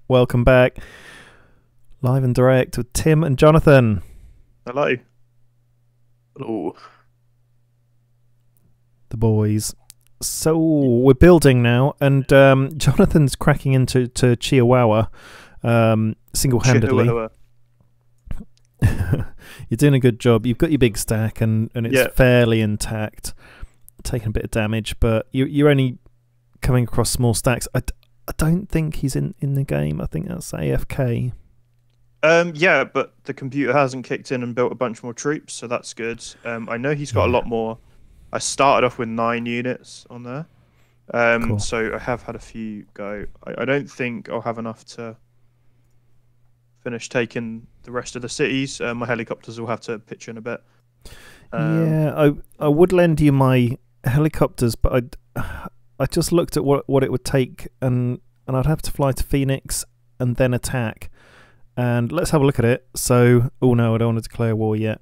Welcome back. Live and direct with Tim and Jonathan. Hello. Hello. The boys. So we're building now, and Jonathan's cracking into Chihuahua single-handedly. Chihuahua. You're doing a good job. You've got your big stack, and it's fairly intact. Taking a bit of damage, but you're only coming across small stacks. I don't think he's in the game. I think that's AFK. Yeah, but the computer hasn't kicked in and built a bunch more troops, so that's good. I know he's got a lot more. I started off with 9 units on there. Cool. So I have had a few go. I don't think I'll have enough to finish taking the rest of the cities. My helicopters will have to pitch in a bit. Yeah, I would lend you my helicopters, but I just looked at what it would take, and I'd have to fly to Phoenix and then attack. And let's have a look at it. So, oh no, I don't want to declare war yet.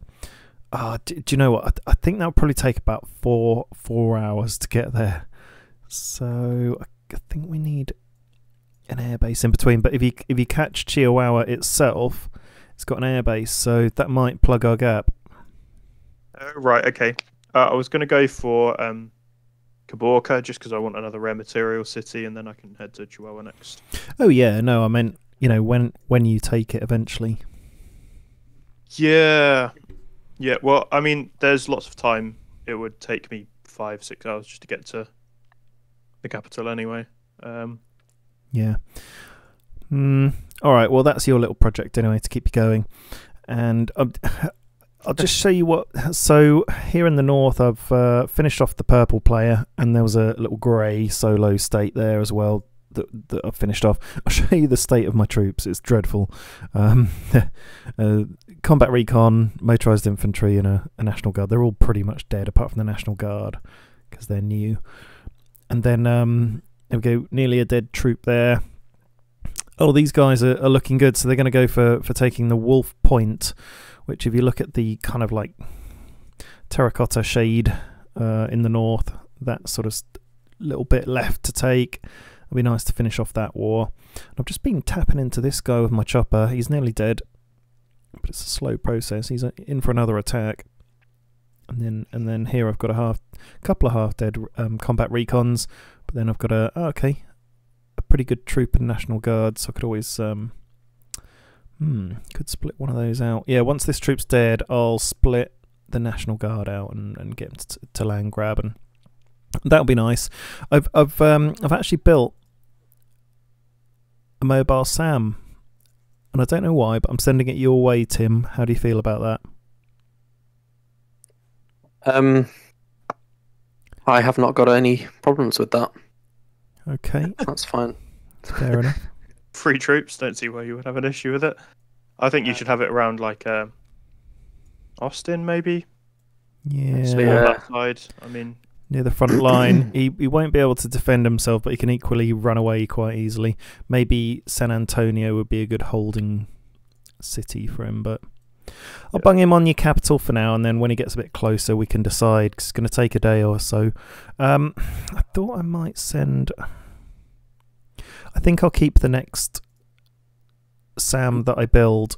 Do you know what? I think that would probably take about four hours to get there. So I think we need an airbase in between. But if you catch Chihuahua itself, it's got an airbase, so that might plug our gap. Right, okay. I was going to go for Caborca just because I want another rare material city, and then I can head to Chihuahua next. Oh yeah, no, I meant when you take it eventually. Yeah. Well, I mean, there's lots of time. It would take me 5-6 hours just to get to the capital anyway. Yeah. All right. Well, that's your little project anyway to keep you going, and I'll just show you what. So here in the north, I've finished off the purple player, and there was a little grey solo state there as well that I've finished off. I'll show you the state of my troops. It's dreadful. Combat recon, motorised infantry, and a National Guard. They're all pretty much dead apart from the National Guard because they're new. And then there we go, nearly a dead troop there. Oh, these guys are looking good, so they're going to go for taking the Wolf Point, which if you look at the kind of like terracotta shade in the north, that sort of little bit left to take. It'll be nice to finish off that war. I've just been tapping into this guy with my chopper. He's nearly dead, but it's a slow process. He's in for another attack. And then here I've got a couple of half-dead combat recons, but then I've got a pretty good troop and National Guard, so I could always could split one of those out. Yeah, once this troop's dead, I'll split the National Guard out and get them to land grab, and that'll be nice. I've actually built a mobile SAM, and I don't know why, but I'm sending it your way, Tim. How do you feel about that? I have not got any problems with that. Okay, that's fine. Fair enough. Free troops, don't see why you would have an issue with it. I think you should have it around like Austin, maybe. Yeah. That side. I mean, near the front line. He won't be able to defend himself, but he can equally run away quite easily. Maybe San Antonio would be a good holding city for him, but I'll bung him on your capital for now, and then when he gets a bit closer we can decide, 'cause it's going to take a day or so. I thought I might send... I think I'll keep the next SAM that I build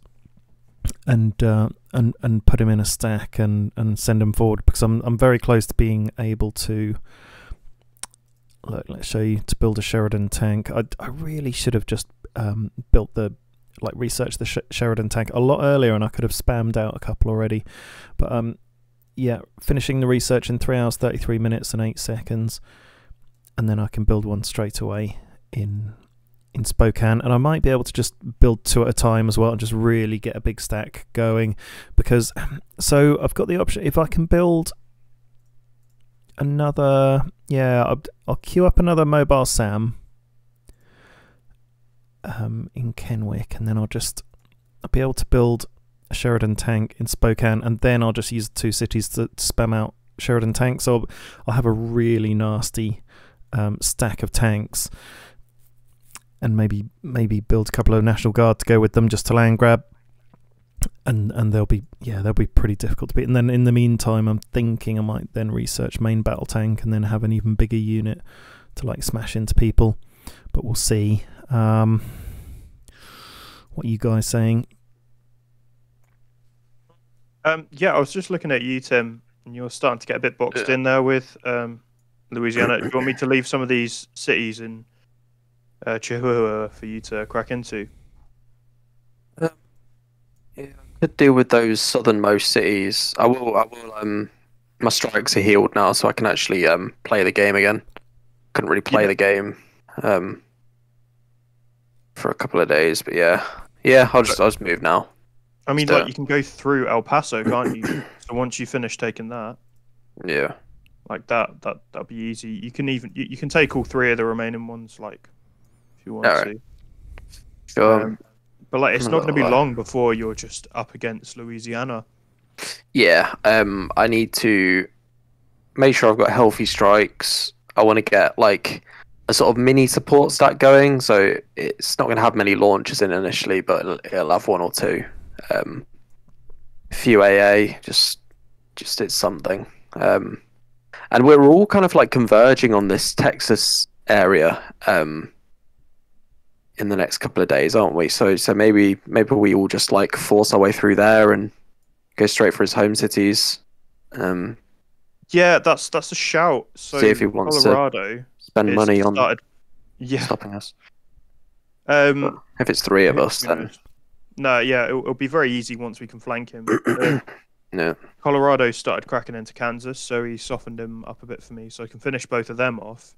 and put him in a stack and send him forward, because I'm very close to being able to... Look, let's show you, to build a Sheridan tank. I really should have just built researched the Sheridan tank a lot earlier, and I could have spammed out a couple already. But yeah, finishing the research in 3 hours 33 minutes and 8 seconds, and then I can build one straight away in Spokane, and I might be able to just build 2 at a time as well and just really get a big stack going, because so I've got the option, if I can build another, I'll queue up another mobile SAM in Kenwick, and then I'll be able to build a Sheridan tank in Spokane, and then I'll just use the 2 cities to spam out Sheridan tanks. So I'll have a really nasty stack of tanks, and maybe build a couple of National Guard to go with them just to land grab, and they'll be pretty difficult to beat. And then in the meantime, I'm thinking I might then research main battle tank and then have an even bigger unit to like smash into people, but we'll see. What are you guys saying? Yeah, I was just looking at you, Tim, and you're starting to get a bit boxed in there with Louisiana. Do you want me to leave some of these cities in Chihuahua for you to crack into? Yeah, I could deal with those southernmost cities. I will. My strikes are healed now, so I can actually play the game again. Couldn't really play the game for a couple of days, but yeah. I'll just move now. I mean, like, you can go through El Paso, can't you? So once you finish taking that, yeah, like that'll be easy. You can even you can take all three of the remaining ones, like, if you want Alright. to. But like, it's not going to be long before you're just up against Louisiana. Yeah. I need to make sure I've got healthy strikes. I want to get like a sort of mini support stack going, so it's not going to have many launches in initially, but it'll have one or two. Few AA, just it's something. And we're all kind of like converging on this Texas area in the next couple of days, aren't we? So maybe we all just like force our way through there and go straight for his home cities. Yeah, that's a shout. So see if he wants Colorado to spend money on yeah. stopping us. If it's three of us, then no, yeah, it'll be very easy once we can flank him. no. Colorado started cracking into Kansas, so he softened him up a bit for me, so I can finish both of them off,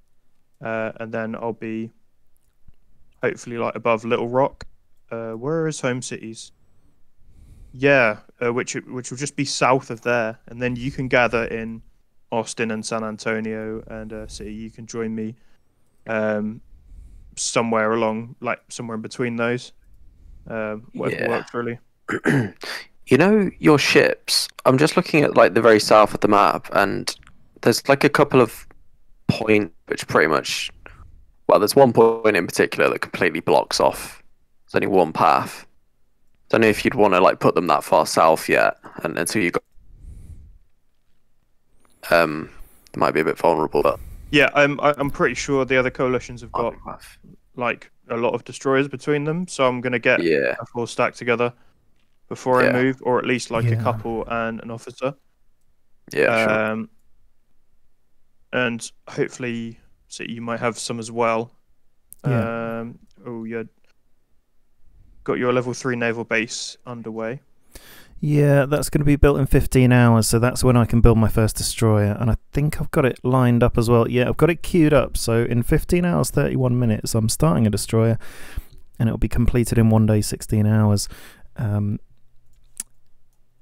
and then I'll be hopefully like above Little Rock. Where are his home cities? Yeah, which will just be south of there, and then you can gather in Austin and San Antonio, and city. You can join me somewhere in between those. Whatever works really. You know your ships. I'm just looking at like the very south of the map, and there's like a couple of points which pretty much. Well, there's one point in particular that completely blocks off. There's only one path. Don't know if you'd want to like put them that far south yet, and until you got. It might be a bit vulnerable, but yeah, I'm pretty sure the other coalitions have got like a lot of destroyers between them, so I'm gonna get a full stack together before I move, or at least like a couple and an officer. Yeah, sure. And hopefully, so you might have some as well. Yeah. Got your level 3 naval base underway. Yeah, that's going to be built in 15 hours, so that's when I can build my first destroyer. And I think I've got it lined up as well. Yeah, I've got it queued up. So in 15 hours, 31 minutes, I'm starting a destroyer, and it'll be completed in 1 day, 16 hours. And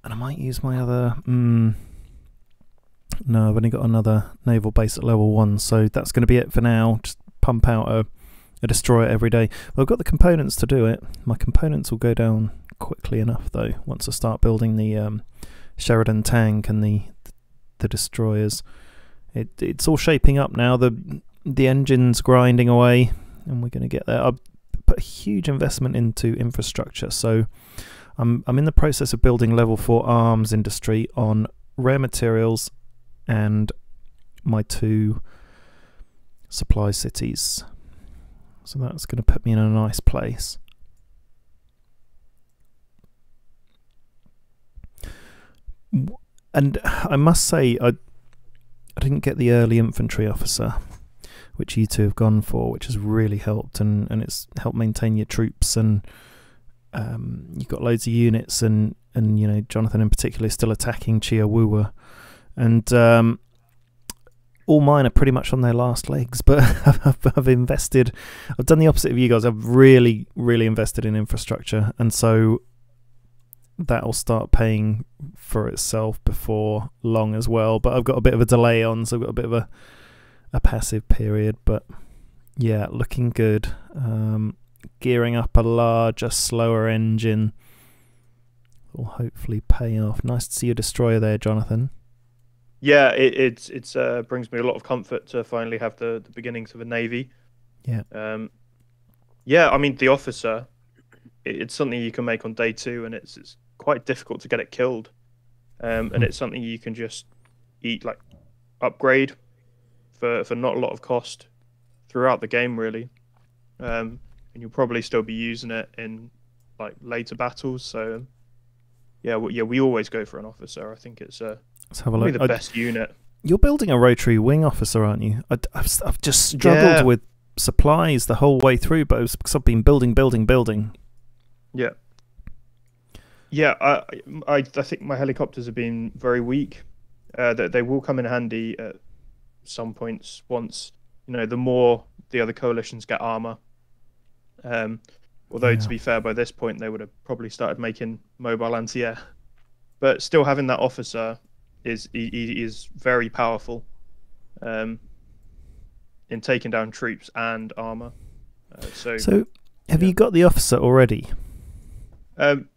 I might use my other... No, I've only got another naval base at level 1, so that's going to be it for now. Just pump out a destroyer every day. Well, I've got the components to do it. My components will go down quickly enough though once I start building the Sheridan tank and the destroyers. It's all shaping up now. The engine's grinding away, and we're going to get there. I've put a huge investment into infrastructure, so I'm in the process of building level 4 arms industry on rare materials and my 2 supply cities. So that's going to put me in a nice place. And I must say, I didn't get the early infantry officer, which you two have gone for, which has really helped, and it's helped maintain your troops, and you've got loads of units, and you know, Jonathan in particular is still attacking Chihuahua, and all mine are pretty much on their last legs, but I've invested. I've done the opposite of you guys. I've really invested in infrastructure, and so that'll start paying for itself before long as well. But I've got a bit of a delay on, so I've got a bit of a passive period. But yeah, looking good. Gearing up a larger, slower engine will hopefully pay off. Nice to see your destroyer there, Jonathan. Yeah, it brings me a lot of comfort to finally have the beginnings of a navy. Yeah. Yeah, I mean, the officer, it's something you can make on day 2, and it's quite difficult to get it killed. And it's something you can just upgrade for not a lot of cost throughout the game, really. And you'll probably still be using it in like later battles. So yeah, we always go for an officer. I think it's Let's have a probably look. the best unit. You're building a rotary wing officer, aren't you? I've just struggled with supplies the whole way through, but it was because I've been building. Yeah. Yeah, I think my helicopters have been very weak. They will come in handy at some points once, the more the other coalitions get armor. Although, to be fair, by this point, they would have probably started making mobile anti-air. But still having that officer is very powerful in taking down troops and armor. So have you got the officer already? I'm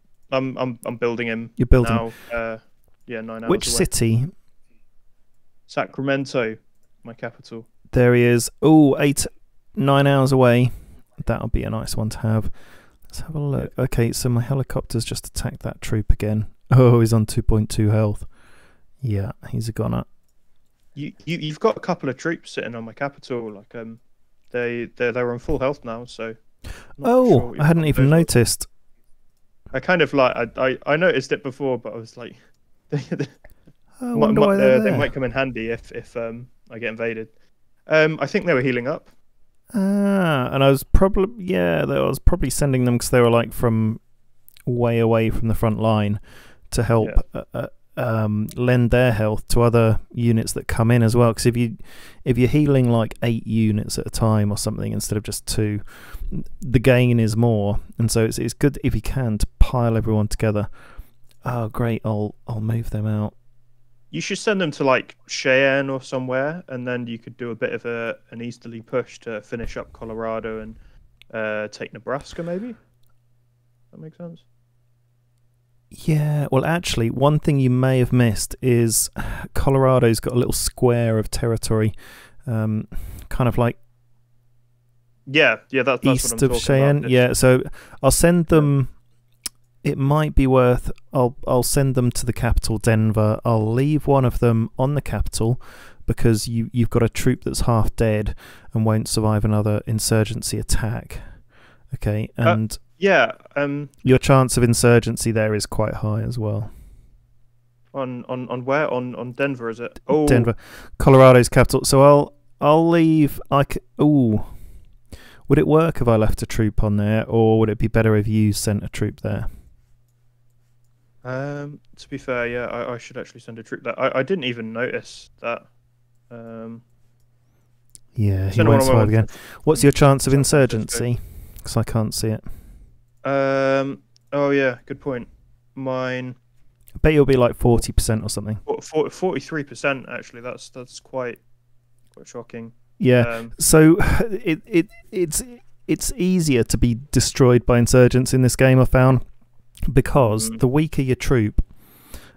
building him. You're building now. 9 hours Which away. city? Sacramento, my capital. There he is. Oh, 9 hours away. That'll be a nice one to have. Let's have a look. Okay, so my helicopter's just attacked that troop again. Oh, he's on 2.2 health. Yeah, he's a goner. You've got a couple of troops sitting on my capital. Like they're on full health now. So. Oh, I hadn't even noticed. I kind of I noticed it before, but I was like, I wonder why they might come in handy if I get invaded. I think they were healing up. And I was probably sending them because they were like from way away from the front line to help lend their health to other units that come in as well. Because if you're healing like 8 units at a time or something instead of just 2, the gain is more, and so it's good if you can to pile everyone together. Oh, great! I'll move them out. You should send them to like Cheyenne or somewhere, and then you could do a bit of an easterly push to finish up Colorado and take Nebraska, maybe. That makes sense. Yeah, well, actually, one thing you may have missed is Colorado's got a little square of territory, kind of like that's east what I'm of Cheyenne. about. Yeah, so I'll send them. It might be worth. I'll send them to the capital, Denver. I'll leave one of them on the capital because you've got a troop that's half dead and won't survive another insurgency attack. Okay, and your chance of insurgency there is quite high as well. On where? On Denver, is it? Oh, Denver, Colorado's capital. So I'll leave. Would it work if I left a troop on there, or would it be better if you sent a troop there? To be fair, I should actually send a troop there. I didn't even notice that. Yeah, he won't survive again. What's your chance of insurgency? Because I can't see it. Oh yeah, good point. Mine. I bet you'll be like 40% or something. 43% actually. That's quite shocking. Yeah. So it's easier to be destroyed by insurgents in this game, I found, because the weaker your troop,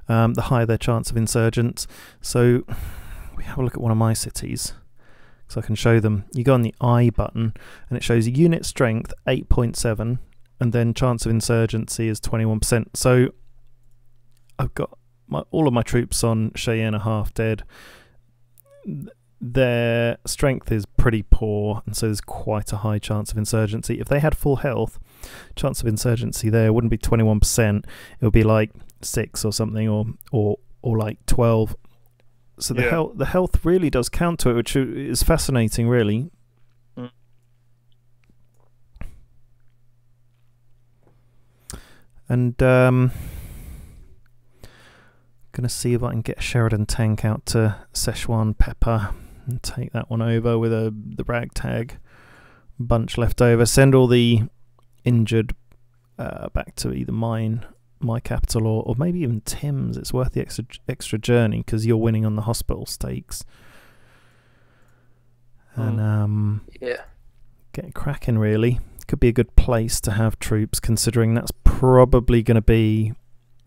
the higher their chance of insurgents. So we have a look at one of my cities, so I can show them. You go on the I button, and it shows unit strength 8.7, and then chance of insurgency is 21%. So I've got all of my troops on Cheyenne are half dead. Their strength is pretty poor, and so there's quite a high chance of insurgency. If they had full health, chance of insurgency there wouldn't be 21%. It would be like 6 or something, or like 12. So the health really does count to it, which is fascinating, really. And gonna see if I can get a Sheridan tank out to Szechuan Pepper and take that one over with the ragtag bunch left over. Send all the injured back to either my capital or maybe even Tim's. It's worth the extra journey because you're winning on the hospital stakes. And get cracking, really. Could be a good place to have troops, considering that's probably going to be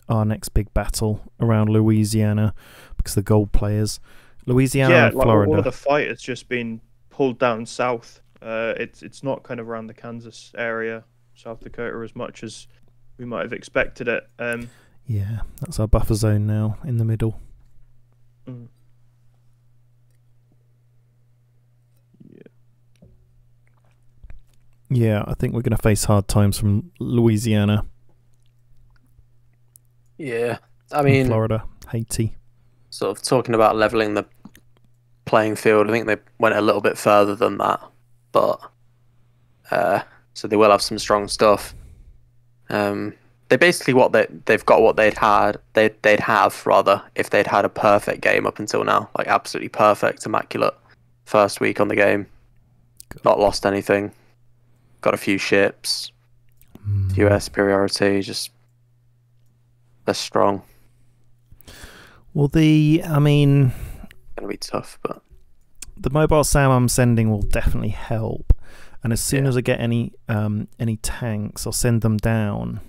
our next big battle around Louisiana, because the gold players, Louisiana and Florida. All of the fight has just been pulled down south. It's not kind of around the Kansas area, South Dakota, as much as we might have expected it. Yeah, that's our buffer zone now in the middle. Yeah, I think we're going to face hard times from Louisiana Yeah, I and mean, Florida, Haiti. sort of talking about leveling the playing field. I think they went a little bit further than that, but so they will have some strong stuff. They basically they've got what they'd have rather if they'd had a perfect game up until now, like absolutely perfect, immaculate first week on the game, not lost anything, got a few ships, few air superiority, just they're strong. Well, I mean, Gonna be tough, but the mobile SAM I'm sending will definitely help. And as soon as I get any tanks, I'll send them down.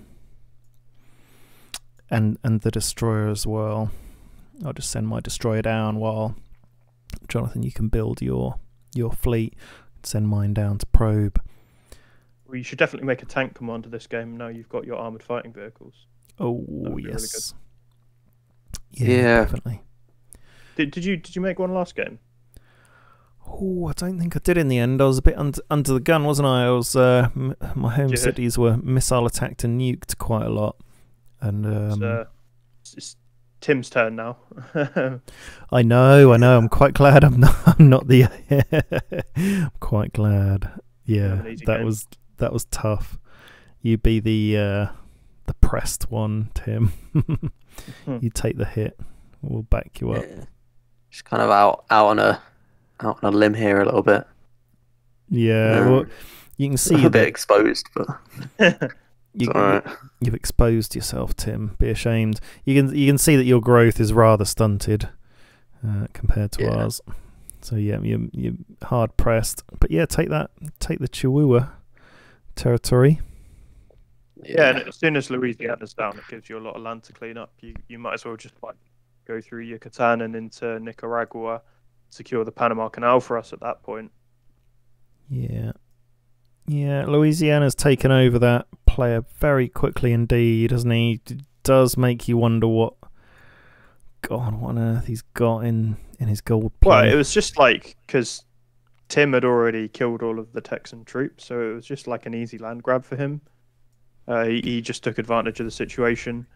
And the destroyer as well. I'll just send my destroyer down while Jonathan, you can build your fleet. Send mine down to probe. Well, you should definitely make a tank commander this game. Now you've got your armored fighting vehicles. Oh Really yes. Yeah. Definitely. Did you make one last game? Oh, I don't think I did in the end. I was a bit under the gun, wasn't I? I was my home cities were missile attacked and nuked quite a lot. And it's Tim's turn now. I know. I'm quite glad I'm not the. I'm quite glad. Yeah, that was tough. You be the pressed one, Tim. You take the hit. We'll back you up. yeah. Just kind of out on a limb here a little bit. Yeah, well, you can see a bit exposed, but you've exposed yourself, Tim. Be ashamed. You can see that your growth is rather stunted compared to ours. So yeah, you're hard pressed. But yeah, take the Chihuahua territory. Yeah, and as soon as Louisiana's down, it gives you a lot of land to clean up. You might as well just go through Yucatan and into Nicaragua, secure the Panama Canal for us at that point. Yeah. Louisiana's taken over that player very quickly indeed, doesn't he? It does make you wonder what on earth he's got in his gold play. Well, it was just like because Tim had already killed all of the Texan troops, so it was just like an easy land grab for him. He just took advantage of the situation,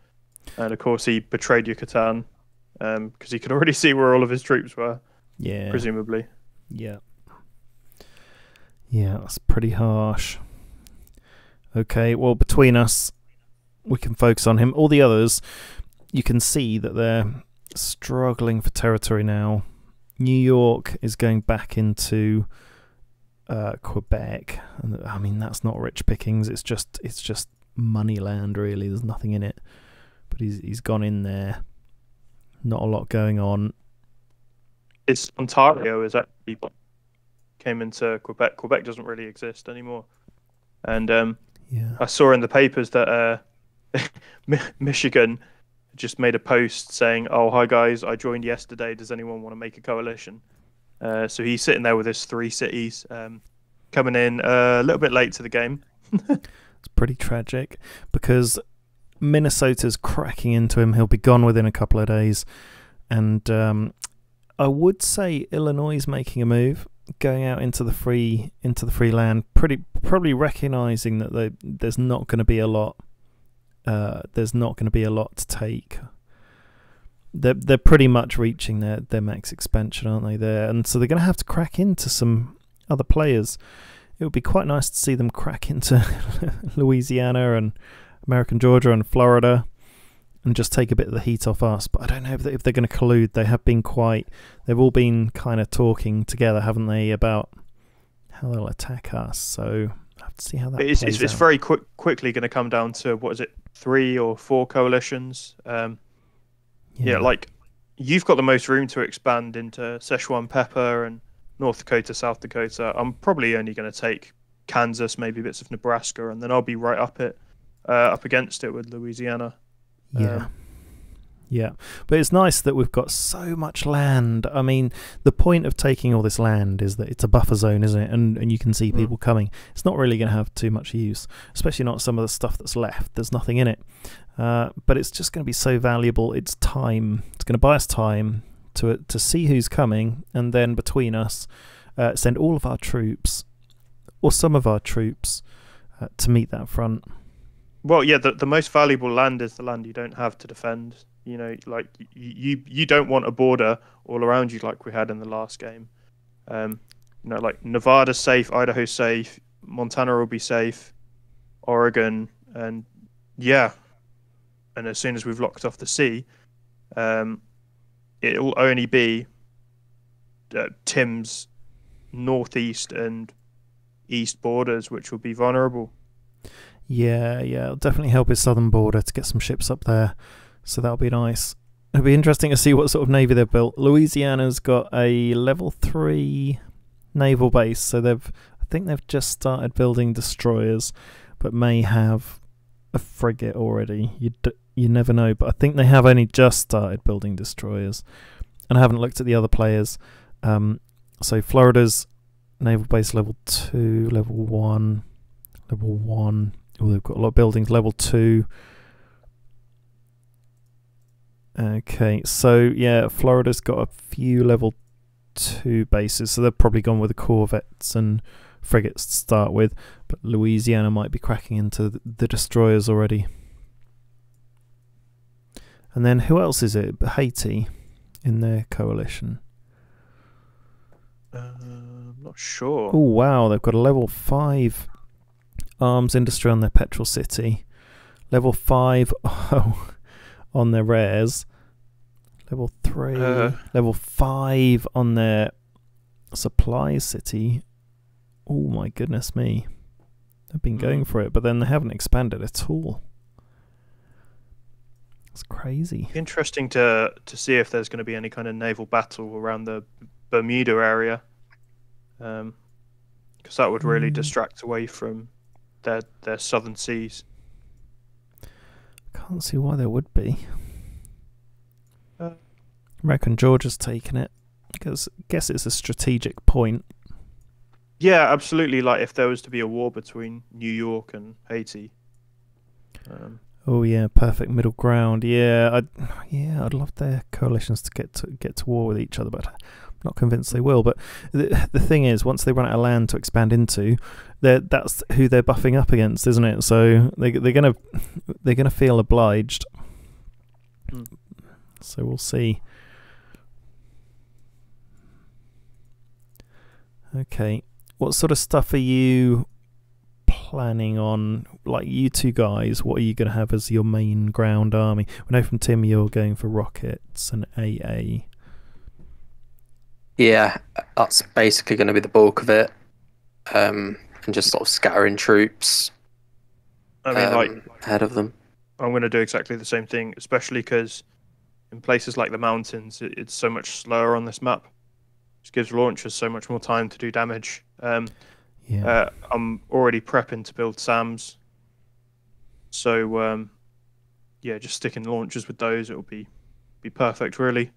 and of course he betrayed Yucatan because he could already see where all of his troops were. Yeah, presumably. Yeah, that's pretty harsh. Okay, well, between us, we can focus on him. All the others, you can see that they're struggling for territory now. New York is going back into Quebec. I mean, that's not rich pickings. It's just money land, really. There's nothing in it. But he's gone in there. Not a lot going on. It's Ontario is actually came into Quebec. Quebec doesn't really exist anymore. And I saw in the papers that Michigan just made a post saying, "Oh, hi guys, I joined yesterday. Does anyone want to make a coalition?" So he's sitting there with his 3 cities, coming in a little bit late to the game. It's pretty tragic because Minnesota's cracking into him. He'll be gone within a couple of days, and I would say Illinois is making a move, going out into the free land. Probably recognizing that there's not going to be a lot. There's not going to be a lot to take. They're pretty much reaching their max expansion, aren't they? There, and so they're going to have to crack into some other players. It would be quite nice to see them crack into Louisiana and American Georgia and Florida, and just take a bit of the heat off us. But I don't know if they're going to collude. They've all been kind of talking together, haven't they, about how they'll attack us. So I have to see how that plays out. It's very quickly going to come down to, what is it, 3 or 4 coalitions? Yeah, like you've got the most room to expand into Szechuan pepper and North Dakota, South Dakota. I'm probably only going to take Kansas, maybe bits of Nebraska, and then I'll be right up against it with Louisiana. Yeah, but it's nice that we've got so much land. I mean, the point of taking all this land is that it's a buffer zone, isn't it? And you can see people coming. It's not really going to have too much use, especially not some of the stuff that's left. There's nothing in it. But it's just going to be so valuable. It's time. It's going to buy us time to see who's coming, and then between us, send all of our troops or some of our troops to meet that front. Well, yeah, the most valuable land is the land you don't have to defend. You know, like you don't want a border all around you like we had in the last game. You know, like Nevada's safe, Idaho's safe, Montana will be safe, Oregon, and yeah. And as soon as we've locked off the sea, it will only be Tim's northeast and east borders which will be vulnerable. Yeah, it'll definitely help his southern border to get some ships up there. So that'll be nice. It'll be interesting to see what sort of navy they've built. Louisiana's got a level 3 naval base, so I think they've just started building destroyers, but may have a frigate already. You never know, but I think they have only just started building destroyers, and I haven't looked at the other players. So Florida's naval base level 2, level 1, level 1. Oh, they've got a lot of buildings. Level 2. Okay, so yeah, Florida's got a few level 2 bases, so they've probably gone with the corvettes and frigates to start with, but Louisiana might be cracking into the destroyers already. And then who else is it? Haiti in their coalition. I'm not sure. Oh wow, they've got a level 5 arms industry on their petrol city, level 5 on their rares, level 3, level 5 on their supply city. Oh my goodness me, they've been going for it, but then they haven't expanded at all. It's crazy. Interesting to see if there's going to be any kind of naval battle around the Bermuda area, because that would really distract away from their southern seas. Can't see why there would be. I reckon Georgia's taken it, because I guess it's a strategic point. Yeah, absolutely. Like if there was to be a war between New York and Haiti. Oh yeah, perfect middle ground. Yeah, I'd love their coalitions to get to war with each other, but I'm not convinced they will. But the thing is, once they run out of land to expand into, that's who they're buffing up against, isn't it? So they're gonna feel obliged. So we'll see. Okay, what sort of stuff are you planning on? Like you two guys, what are you going to have as your main ground army? We know from Tim you're going for rockets and AA. Yeah, that's basically going to be the bulk of it, and just sort of scattering troops. I mean, like ahead of them. I'm going to do exactly the same thing, especially because in places like the mountains, it's so much slower on this map. Just gives launchers so much more time to do damage. I'm already prepping to build SAMs, so just sticking launchers with those, it'll be perfect. Really,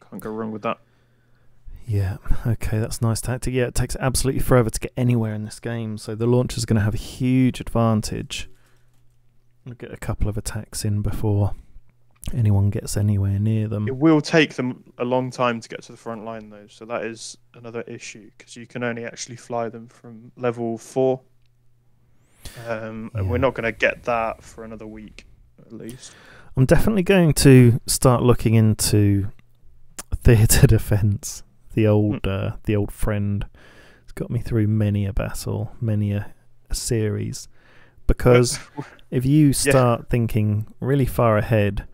can't go wrong with that. Yeah, okay, that's a nice tactic. Yeah, it takes absolutely forever to get anywhere in this game, so the launcher's going to have a huge advantage. We'll get a couple of attacks in before anyone gets anywhere near them. It will take them a long time to get to the front line, though, so that is another issue, because you can only actually fly them from level 4. And we're not going to get that for another week, at least. I'm definitely going to start looking into theatre defence. The old friend. It's got me through many a battle, many a series. Because if you start thinking really far ahead,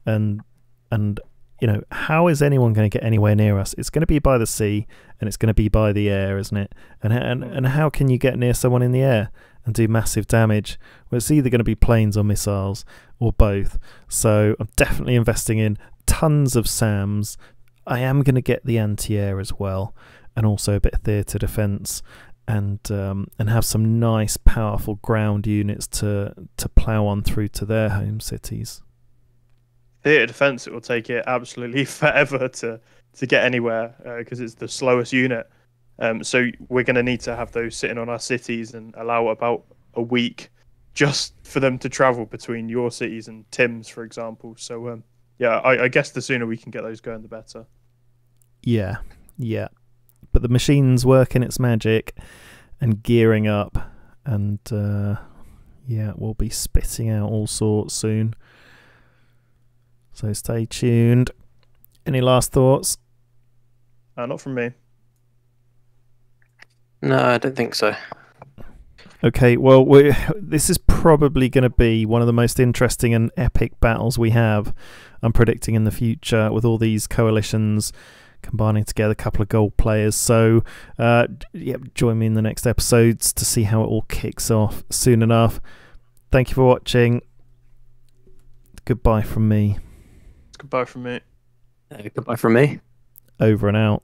and you know, how is anyone going to get anywhere near us? It's going to be by the sea, and it's going to be by the air, isn't it? And how can you get near someone in the air and do massive damage? Well, it's either going to be planes or missiles, or both. So I'm definitely investing in tons of SAMs. I am going to get the anti-air as well, and also a bit of theatre defence, and have some nice, powerful ground units to plough on through to their home cities. Theatre defence, it will take it absolutely forever to get anywhere, because it's the slowest unit. So we're going to need to have those sitting on our cities and allow about a week just for them to travel between your cities and Tim's, for example. So I guess the sooner we can get those going, the better. Yeah, but the machine's working its magic and gearing up, and yeah, we'll be spitting out all sorts soon. So stay tuned. Any last thoughts? Not from me. No, I don't think so. Okay, well, this is probably going to be one of the most interesting and epic battles we have, I'm predicting, in the future, with all these coalitions combining together, a couple of gold players. So, yeah, join me in the next episodes to see how it all kicks off soon enough. Thank you for watching. Goodbye from me. Goodbye from me. Goodbye from me. Over and out.